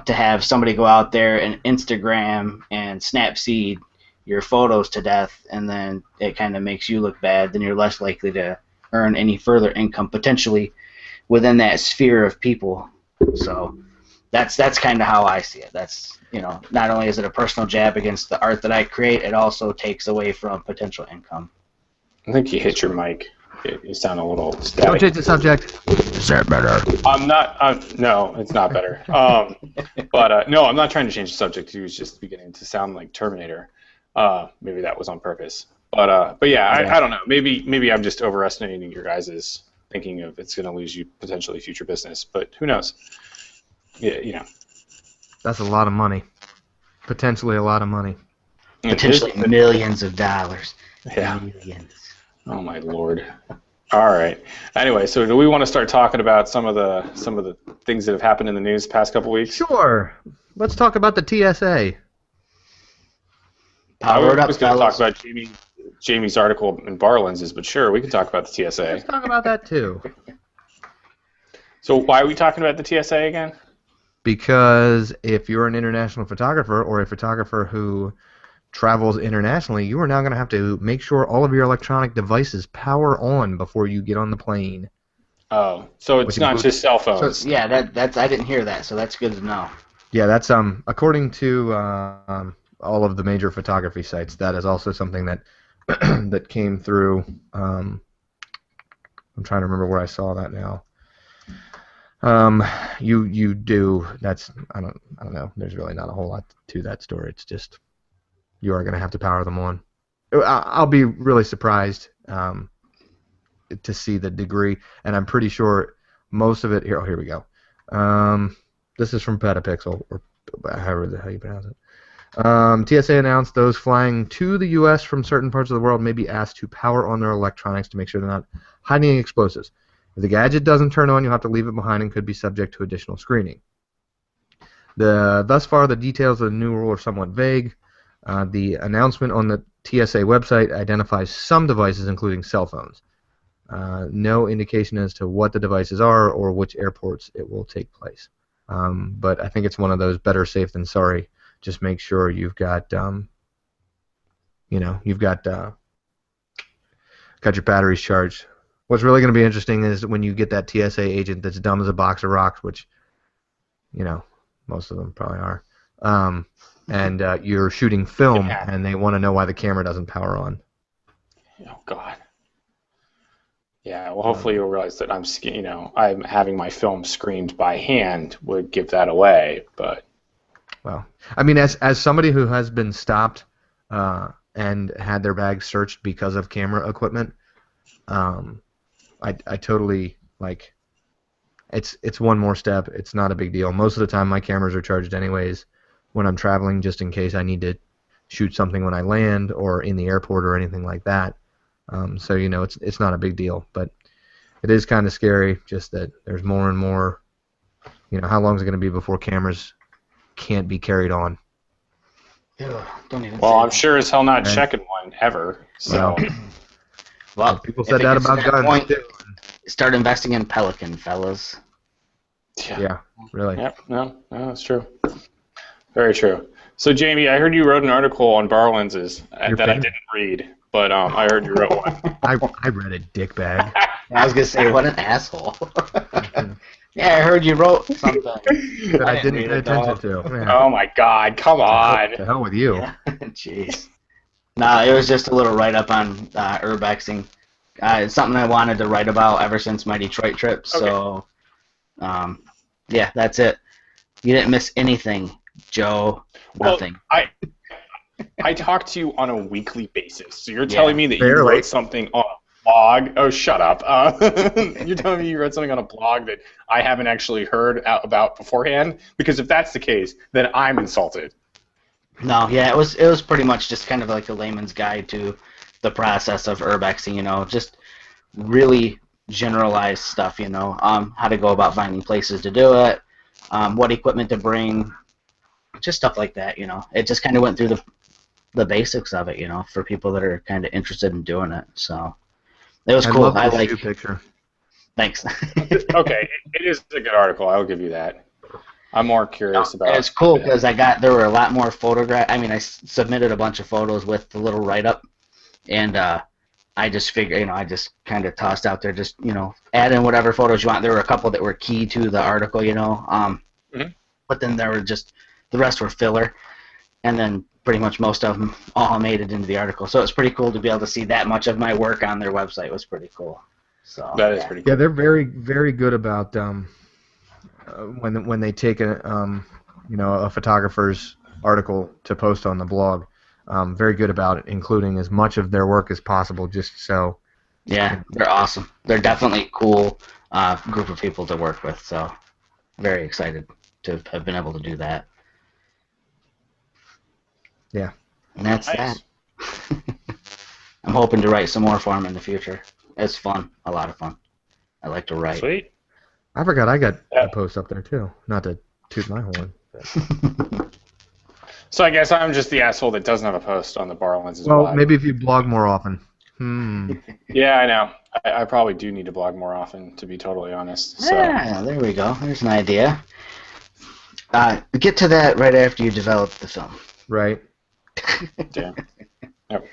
to have somebody go out there and Instagram and Snapseed your photos to death, and then it kind of makes you look bad, then you're less likely to earn any further income potentially within that sphere of people. So that's kind of how I see it. That's, not only is it a personal jab against the art that I create, it also takes away from potential income. I think you hit your mic. You sound a little static. Don't change the subject. Is that better? No, it's not better. But no, I'm not trying to change the subject. He was just beginning to sound like Terminator. Maybe that was on purpose. But yeah, I don't know. Maybe I'm just overestimating your guys' thinking of it's going to lose you potentially future business. But who knows? Yeah, That's a lot of money. Potentially a lot of money. Potentially millions of dollars. Yeah. Millions. Oh my lord. All right. Anyway, so do we want to start talking about some of the things that have happened in the news the past couple weeks? Sure. Let's talk about the TSA. Power it up, I was going to talk fellas. about Jamie's article in bar lenses, but sure, we can talk about the TSA. Let's talk about that too. So why are we talking about the TSA again? Because if you're an international photographer or a photographer who travels internationally, you are now going to have to make sure all of your electronic devices power on before you get on the plane. Oh, so it's not just cell phones. So, yeah, that's I didn't hear that, so that's good to know. Yeah, that's according to all of the major photography sites. That is also something that that came through. I'm trying to remember where I saw that now. You do. That's I don't know. There's really not a whole lot to that story. It's just you are going to have to power them on. I'll be really surprised to see the degree, and I'm pretty sure most of it. Here we go. This is from Petapixel, or however the hell you pronounce it. TSA announced those flying to the U.S. from certain parts of the world may be asked to power on their electronics to make sure they're not hiding explosives. If the gadget doesn't turn on, you'll have to leave it behind and could be subject to additional screening. Thus far, the details of the new rule are somewhat vague. The announcement on the TSA website identifies some devices, including cell phones. No indication as to what the devices are or which airports it will take place. But I think it's one of those better safe than sorry. Just make sure you've got, you've got your batteries charged. What's really going to be interesting is when you get that TSA agent that's dumb as a box of rocks, which, most of them probably are, and you're shooting film, and they want to know why the camera doesn't power on. Oh God. Yeah. Well, hopefully you'll realize that I'm having my film screened by hand would give that away, but. Well, I mean, as somebody who has been stopped and had their bags searched because of camera equipment, I totally like. It's one more step. It's not a big deal. Most of the time, my cameras are charged anyways when I'm traveling, just in case I need to shoot something when I land or in the airport or anything like that. So it's not a big deal, but it is kind of scary. Just that there's more and more. How long is it going to be before cameras can't be carried on? Ew, don't even Well, say I'm that. sure as hell not checking one ever. So. Well, People if said it that gets to about that guns point, too. start investing in Pelican, fellas. Yeah, really. Yep. No, that's true. Very true. So, Jamie, I heard you wrote an article on bar lenses that I didn't read, but I heard you wrote one. I read it, dickbag. I was gonna say, what an asshole. Yeah, I heard you wrote something That I didn't read pay it, dog. attention to. Yeah. Oh my God! Come on. The hell with you. Yeah. Jeez. No, it was just a little write-up on urbexing. It's something I wanted to write about ever since my Detroit trip. So, yeah, that's it. You didn't miss anything, Joe. Nothing. Well, I talk to you on a weekly basis, so you're telling me that you barely. wrote something on a blog? Oh, shut up! You're telling me you wrote something on a blog that I haven't actually heard about beforehand? Because if that's the case, then I'm insulted. No, yeah, it was pretty much just kind of like a layman's guide to the process of urbexing, just really generalized stuff, how to go about finding places to do it, what equipment to bring, just stuff like that, It just kind of went through the basics of it, for people that are kind of interested in doing it. So it was cool. I love the shoe picture. Thanks. Okay, it is a good article. I'll give you that. I'm more curious about. It's cool because there were a lot more photographs. I mean, I submitted a bunch of photos with the little write-up, and I just figured, I just kind of tossed out there, just add in whatever photos you want. There were a couple that were key to the article, but then there were just the rest were filler, and then pretty much most of them all made it into the article. So it's pretty cool to be able to see that much of my work on their website. It was pretty cool. So that is pretty cool. Yeah, they're very, very good about when they take a photographer's article to post on the blog. Very good about including as much of their work as possible, just so. Yeah, they're awesome. They're definitely a cool group of people to work with. So very excited to have been able to do that. Yeah. And that's Nice. that. I'm hoping to write some more for them in the future. It's fun, a lot of fun. I like to write. Sweet. I forgot I got a post up there too. Not to toot my horn. But. So I guess I'm just the asshole that doesn't have a post on the Bar Lenses. Well, maybe if you blog more often. Yeah, I know. I probably do need to blog more often, to be totally honest. So. Yeah, there we go. There's an idea. Get to that right after you develop the film. Right. Damn. Yep.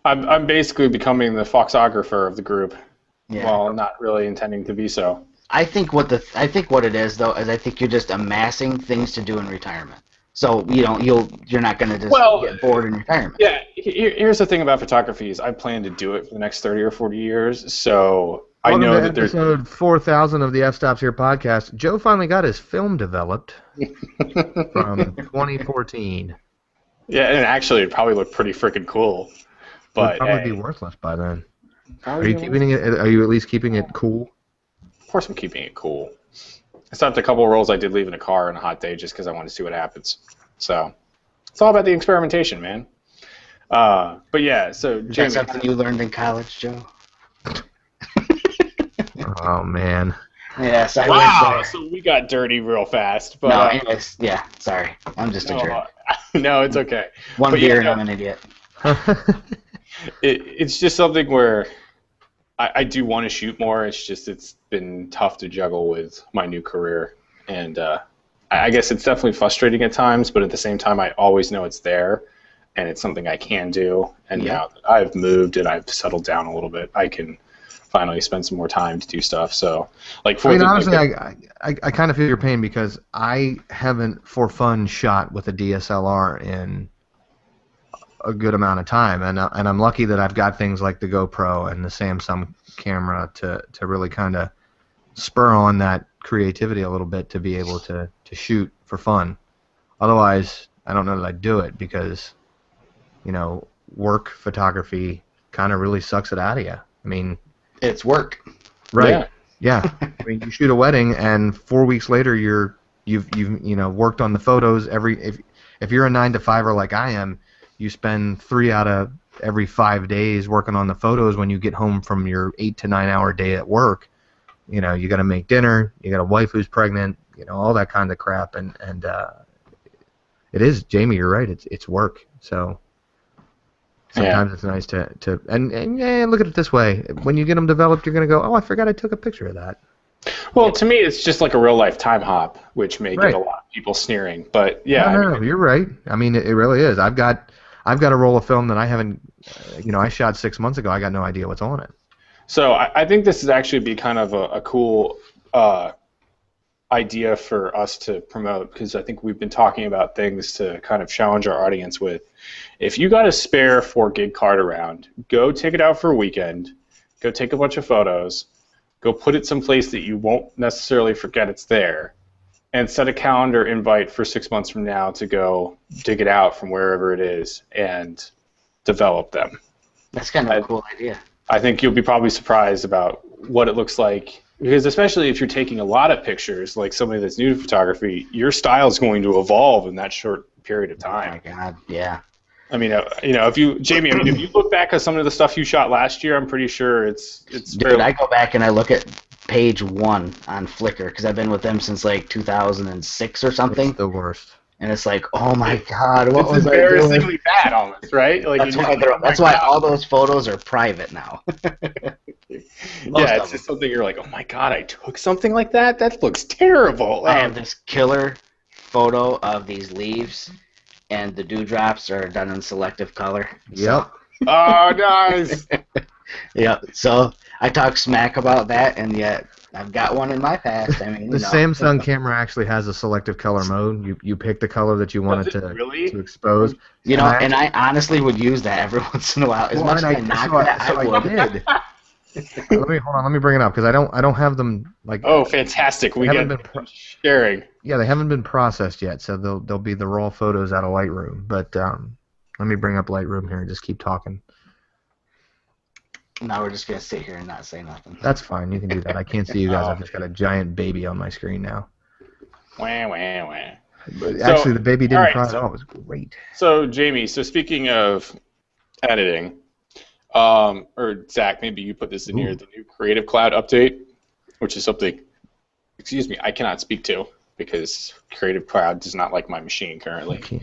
I'm basically becoming the foxographer of the group, while not really intending to be so. I think what it is though is I think you're just amassing things to do in retirement. So you're not going to just get bored in retirement. Yeah. Here's the thing about photography is I plan to do it for the next 30 or 40 years. So I know that there's episode 4,000 of the F Stops Here podcast. Joe finally got his film developed from 2014. Yeah, and actually it'd probably look pretty freaking cool. But it'd probably be worthless by then. Are you keeping it? Are you at least keeping it cool? Of course, I'm keeping it cool. I stopped a couple of rolls I did leave in a car on a hot day just because I wanted to see what happens. So it's all about the experimentation, man. But yeah, so Jamie, is that something you learned in college, Joe? Oh man. Yes, I wow, so we got dirty real fast. But, no, anyways, yeah, sorry. I'm just a jerk. No, it's okay. One beer and I'm an idiot. It's just something where I do want to shoot more. It's been tough to juggle with my new career. And I guess it's definitely frustrating at times, but at the same time, I always know it's there, and it's something I can do. And now that I've moved and I've settled down a little bit, I can finally spend some more time to do stuff. So, honestly, I kind of feel your pain because I haven't, for fun, shot with a DSLR in a good amount of time, and I'm lucky that I've got things like the GoPro and the Samsung camera to really kind of spur on that creativity a little bit to be able to shoot for fun. Otherwise, I don't know that I'd do it because, work photography kind of really sucks it out of you. I mean, it's work. Right. Yeah. I mean, you shoot a wedding, and 4 weeks later, you've worked on the photos. If you're a 9-to-5er like I am, you spend 3 out of every 5 days working on the photos. When you get home from your 8 to 9 hour day at work, you got to make dinner. You got a wife who's pregnant. All that kind of crap. And it is, Jamie. You're right. It's work. So. Sometimes it's nice to look at it this way. When you get them developed, you're going to go, oh, I forgot I took a picture of that. Well, to me, it's just like a real-life time hop, which may get a lot of people sneering. But, yeah. No, you're right. I mean, it really is. I've got a roll of film that I haven't, I shot 6 months ago. I got no idea what's on it. So I think this is actually be kind of a cool idea for us to promote, because I think we've been talking about things to kind of challenge our audience with. If you got a spare 4 gig card around, go take it out for a weekend, go take a bunch of photos, go put it someplace that you won't necessarily forget it's there, and set a calendar invite for 6 months from now to go dig it out from wherever it is and develop them. That's kind of a cool idea. I think you'll be probably surprised about what it looks like, because especially if you're taking a lot of pictures, like somebody that's new to photography, your style is going to evolve in that short period of time. Oh my God, yeah. I mean, if you look back at some of the stuff you shot last year, I'm pretty sure it's. Dude, I go back and I look at page 1 on Flickr because I've been with them since like 2006 or something. It's the worst. And it's like, oh my God, what was I doing? It's embarrassingly bad, almost, right? Like that's why all those photos are private now. Yeah, it's just something you're like, oh my god, I took something like that? That looks terrible. I have this killer photo of these leaves, and the dewdrops are done in selective color. Yep. Oh, nice. Yeah, so I talk smack about that, and yet I've got one in my past. I mean, The Samsung camera actually has a selective color mode. You pick the color that you wanted to expose. You know, and I honestly would use that every once in a while. As much as I knock that, I would. Did. Let me bring it up because I don't have them like. Oh, fantastic! We get sharing. Yeah, they haven't been processed yet, so they'll be the raw photos out of Lightroom. But let me bring up Lightroom here and just keep talking. Now we're just gonna sit here and not say nothing. That's fine. You can do that. I can't see you guys. I've just got a giant baby on my screen now. Wah, wah, wah. But actually, the baby didn't cry at all. It was great. So, Jamie, speaking of editing, or Zach, maybe you put this in here, the new Creative Cloud update, which is something, excuse me, I cannot speak to because Creative Cloud does not like my machine currently. Okay.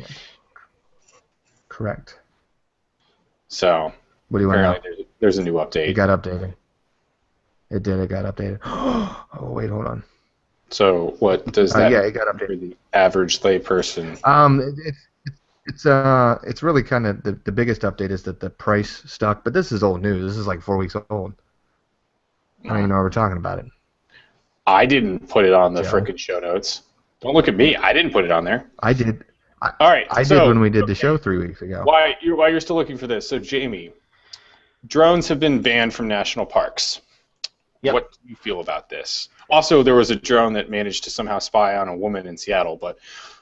Correct. So, what do you want to know? There's a new update. It got updated. It did. It got updated. Oh, wait, hold on. So what does that it got updated. For the average layperson? It's really kind of the biggest update is that the price stuck, but this is old news. This is like 4 weeks old. I don't even know why we're talking about it. I didn't put it on the frickin' show notes. Don't look at me. I didn't put it on there. I did. All right. I did when we did the show 3 weeks ago. While you're still looking for this, so Jamie, drones have been banned from national parks. Yep. What do you feel about this? Also, there was a drone that managed to somehow spy on a woman in Seattle, but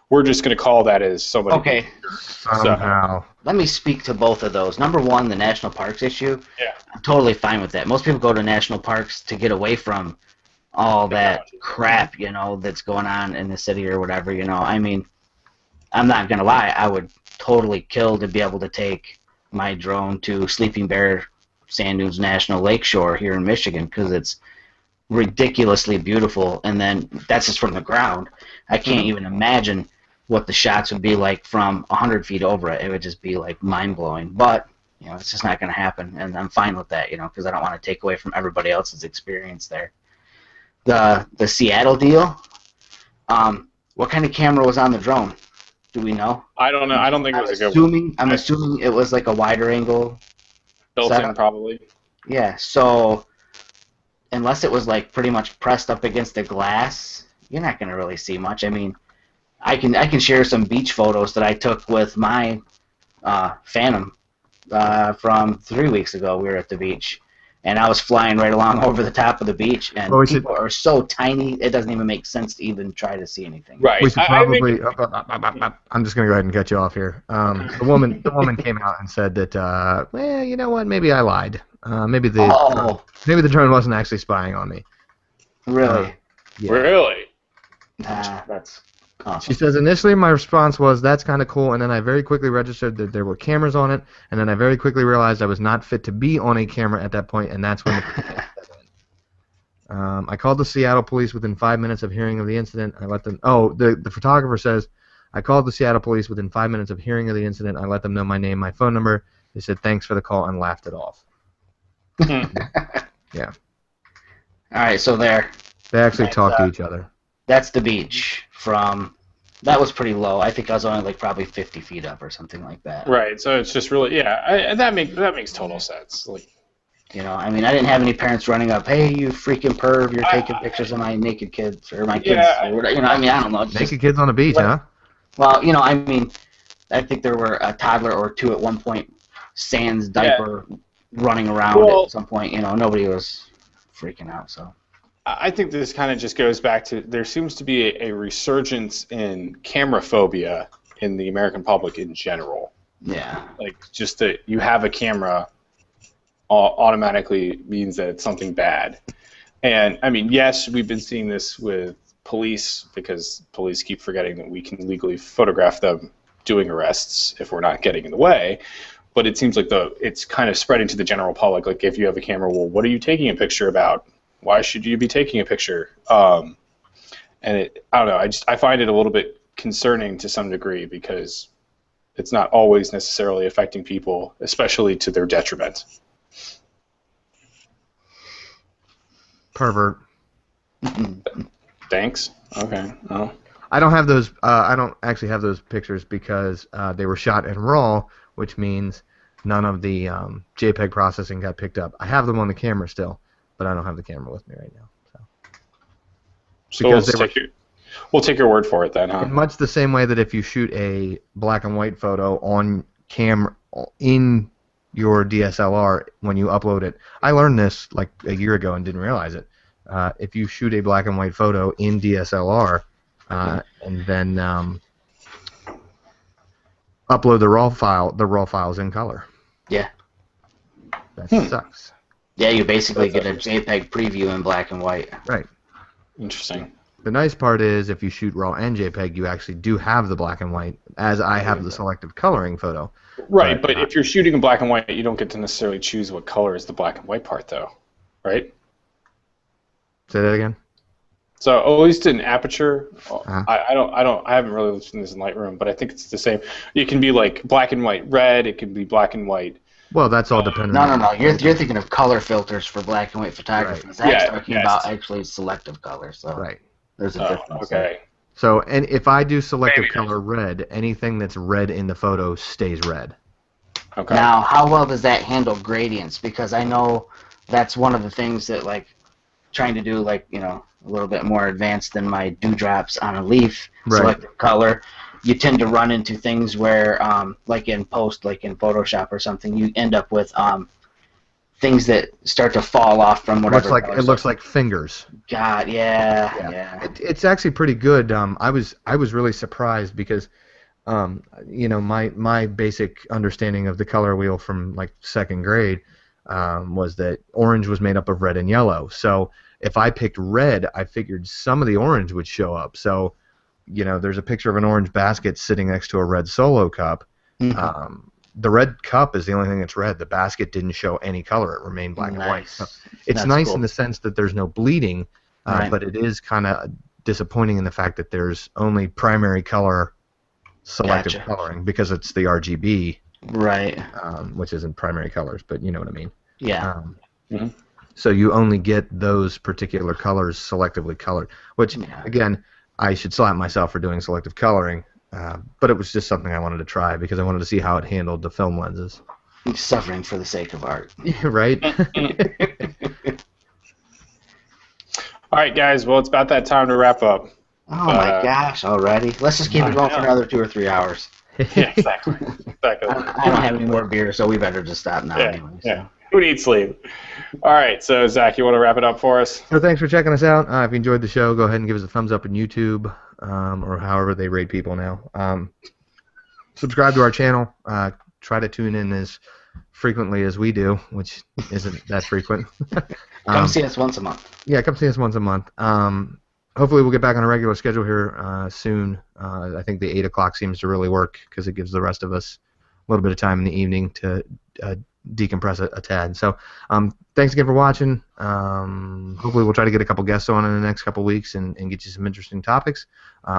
we're just going to call that as somebody. Okay. Somehow. Let me speak to both of those. Number one, the national parks issue. Yeah. I'm totally fine with that. Most people go to national parks to get away from all that crap, that's going on in the city or whatever, I mean, I'm not going to lie. I would totally kill to be able to take my drone to Sleeping Bear Sand Dunes National Lakeshore here in Michigan because it's ridiculously beautiful, and then that's just from the ground. I can't even imagine what the shots would be like from 100 feet over it. It would just be like mind-blowing, but it's just not going to happen, and I'm fine with that, because I don't want to take away from everybody else's experience there. The Seattle deal, what kind of camera was on the drone? Do we know? I don't know. I don't think it was a good one. I'm assuming it was like a wider angle built-in, probably. Yeah, so unless it was like pretty much pressed up against the glass, you're not going to really see much. I mean, I can share some beach photos that I took with my Phantom from 3 weeks ago. We were at the beach, and I was flying right along over the top of the beach, and people are so tiny, it doesn't even make sense to even try to see anything. Right. We should probably. I'm just going to go ahead and cut you off here. The woman came out and said that, well, you know what? Maybe I lied. Maybe the drone wasn't actually spying on me. Really? Yeah. Really? That's awesome. She says, initially my response was, that's kind of cool, and then I very quickly registered that there were cameras on it, and then I very quickly realized I was not fit to be on a camera at that point, and that's when I called the Seattle police within 5 minutes of hearing of the incident. I let them... Oh, the photographer says, I called the Seattle police within 5 minutes of hearing of the incident. I let them know my name, my phone number. They said, thanks for the call, and laughed it off. Yeah. All right, so they actually talk to each other. That's the beach that was pretty low. I think I was only like probably 50 feet up or something like that. Right. So it's just really, that makes total sense. Like, I mean, I didn't have any parents running up, hey, you freaking perv, you're taking pictures of my naked kids or my kids. I mean, I don't know. Naked kids on the beach, huh? Well, I mean, I think there were a toddler or two at one point, sans diaper, running around at some point. Nobody was freaking out, so. I think this kind of just goes back to there seems to be a resurgence in camera phobia in the American public in general. Yeah. Like just that you have a camera automatically means that it's something bad. And I mean, yes, we've been seeing this with police because police keep forgetting that we can legally photograph them doing arrests if we're not getting in the way. But it seems like it's kind of spreading to the general public. Like if you have a camera, well, what are you taking a picture about? Why should you be taking a picture? And I don't know. I find it a little bit concerning to some degree because it's not always necessarily affecting people, especially to their detriment. pervert. Thanks. Okay. Oh. I don't have those. I don't actually have those pictures because they were shot in RAW, which means none of the JPEG processing got picked up. I have them on the camera still, but I don't have the camera with me right now. So we'll take your word for it then, huh? In much the same way that if you shoot a black and white photo on camera in your DSLR when you upload it, I learned this like a year ago and didn't realize it. If you shoot a black and white photo in DSLR and then upload the raw file's in color. Yeah. That sucks. Yeah, you basically get a JPEG preview in black and white. Right. Interesting. The nice part is if you shoot RAW and JPEG, you actually do have the black and white, as I have the selective coloring photo. Right, but if you're shooting in black and white, you don't get to necessarily choose what color is the black and white part, though, right? Say that again. So at least in Aperture, I haven't really looked in this in Lightroom, but I think it's the same. It can be like black and white red. It can be black and white. Well, that's all dependent. No. You're thinking of color filters for black and white photography. Right. Zach's talking about actually selective color. So right. There's a difference. Okay. So, and if I do selective color red, anything that's red in the photo stays red. Okay. Now, how well does that handle gradients? Because I know that's one of the things that, like, trying to do, like, you know, a little bit more advanced than my dewdrops on a leaf, selective color, you tend to run into things where, like in post, like in Photoshop or something, you end up with things that start to fall off from whatever. It looks like fingers. God, yeah. It's actually pretty good. I was really surprised because, you know, my basic understanding of the color wheel from like second grade was that orange was made up of red and yellow. So if I picked red, I figured some of the orange would show up. So, you know, there's a picture of an orange basket sitting next to a red Solo cup. Mm-hmm. The red cup is the only thing that's red. The basket didn't show any color. It remained black and white. So it's nice in the sense that there's no bleeding, but it is kind of disappointing in the fact that there's only primary color selective coloring because it's the RGB, right? Which isn't primary colors, but you know what I mean. Yeah. So you only get those particular colors selectively colored, which, again, I should slap myself for doing selective coloring, but it was just something I wanted to try because I wanted to see how it handled the film lenses. Suffering for the sake of art. Right? All right, guys. Well, it's about that time to wrap up. Oh, my gosh, already? Let's just keep it going for another 2 or 3 hours. Yeah, exactly. I don't have any more beer, so we better just stop now anyway. So. Yeah. Who needs sleep? All right, so Zach, you want to wrap it up for us? So thanks for checking us out. If you enjoyed the show, go ahead and give us a thumbs up on YouTube or however they rate people now. Subscribe to our channel. Try to tune in as frequently as we do, which isn't that frequent. Come see us once a month. Yeah, come see us once a month. Hopefully we'll get back on a regular schedule here soon. I think the 8 o'clock seems to really work because it gives the rest of us a little bit of time in the evening to decompress a tad. So thanks again for watching. Hopefully we'll try to get a couple guests on in the next couple weeks and get you some interesting topics.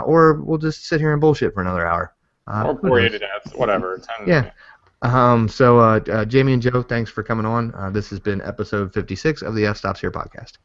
Or we'll just sit here and bullshit for another hour. Or bore you to death, whatever. Yeah. So Jamie and Joe, thanks for coming on. This has been episode 56 of the F Stops Here podcast.